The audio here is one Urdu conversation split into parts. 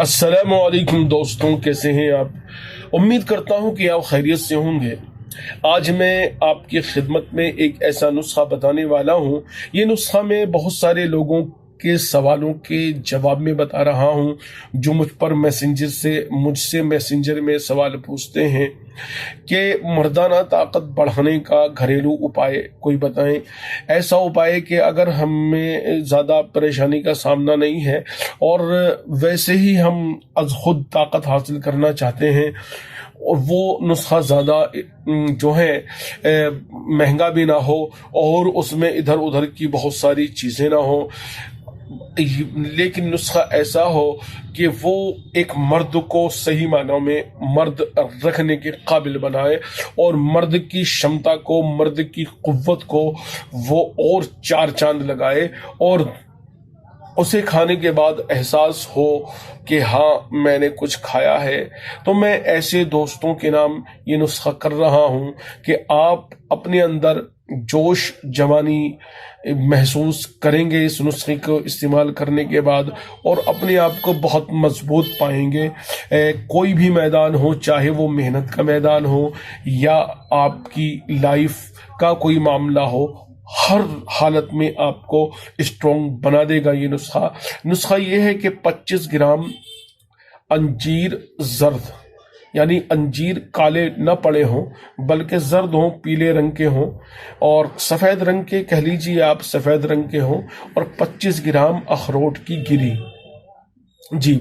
السلام علیکم دوستوں، کیسے ہیں آپ؟ امید کرتا ہوں کہ آپ خیریت سے ہوں گے۔ آج میں آپ کی خدمت میں ایک ایسا نسخہ بتانے والا ہوں۔ یہ نسخہ میں بہت سارے لوگوں کے سوالوں کے جواب میں بتا رہا ہوں جو مجھ سے میسنجر میں سوال پوچھتے ہیں کہ مردانہ طاقت بڑھانے کا گھریلو اپائے کوئی بتائیں، ایسا اپائے کہ اگر ہمیں زیادہ پریشانی کا سامنا نہیں ہے اور ویسے ہی ہم از خود طاقت حاصل کرنا چاہتے ہیں اور وہ نسخہ زیادہ جو ہے مہنگا بھی نہ ہو اور اس میں ادھر ادھر کی بہت ساری چیزیں نہ ہوں، لیکن نسخہ ایسا ہو کہ وہ ایک مرد کو صحیح معنوں میں مرد رکھنے کے قابل بنائے اور مرد کی شمتا کو، مرد کی قوت کو وہ اور چار چاند لگائے اور اسے کھانے کے بعد احساس ہو کہ ہاں میں نے کچھ کھایا ہے۔ تو میں ایسے دوستوں کے نام یہ نسخہ کر رہا ہوں کہ آپ اپنے اندر جوش جوانی محسوس کریں گے اس نسخے کو استعمال کرنے کے بعد اور اپنے آپ کو بہت مضبوط پائیں گے۔ کوئی بھی میدان ہو، چاہے وہ محنت کا میدان ہو یا آپ کی لائف کا کوئی معاملہ ہو، ہر حالت میں آپ کو اسٹرانگ بنا دے گا یہ نسخہ یہ ہے کہ 25 گرام انجیر زرد، یعنی انجیر کالے نہ پڑے ہوں بلکہ زرد ہوں، پیلے رنگ کے ہوں اور سفید رنگ کے کہہ لیجیے آپ، سفید رنگ کے ہوں، اور 25 گرام اخروٹ کی گری،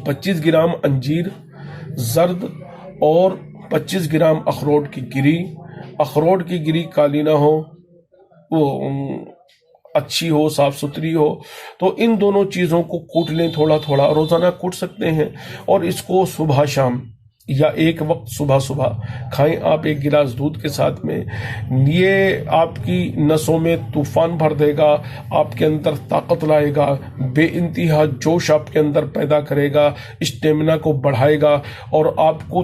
25 گرام انجیر زرد اور 25 گرام اخروٹ کی گری۔ اخروٹ کی گری کالی نہ ہو، وہ اچھی ہو، صاف ستھری ہو۔ تو ان دونوں چیزوں کو کوٹ لیں، تھوڑا تھوڑا روزانہ کوٹ سکتے ہیں اور اس کو صبح شام یا ایک وقت صبح کھائیں آپ ایک گلاس دودھ کے ساتھ میں۔ یہ آپ کی نسوں میں طوفان بھر دے گا، آپ کے اندر طاقت لائے گا، بے انتہا جوش آپ کے اندر پیدا کرے گا، اسٹیمنا کو بڑھائے گا اور آپ کو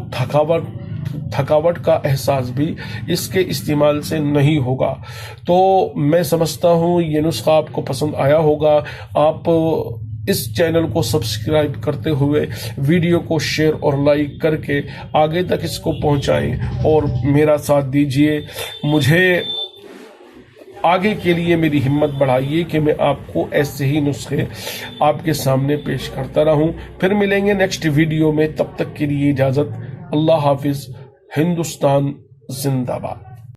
تھکاوٹ کا احساس بھی اس کے استعمال سے نہیں ہوگا۔ تو میں سمجھتا ہوں یہ نسخہ آپ کو پسند آیا ہوگا۔ آپ اس چینل کو سبسکرائب کرتے ہوئے ویڈیو کو شیئر اور لائک کر کے آگے تک اس کو پہنچائیں اور میرا ساتھ دیجئے، مجھے آگے کے لیے میری ہمت بڑھائیے کہ میں آپ کو ایسے ہی نسخے آپ کے سامنے پیش کرتا رہوں۔ پھر ملیں گے نیکسٹ ویڈیو میں، تب تک کے لیے اجازت، اللہ حافظ، ہندوستان زندہ باد۔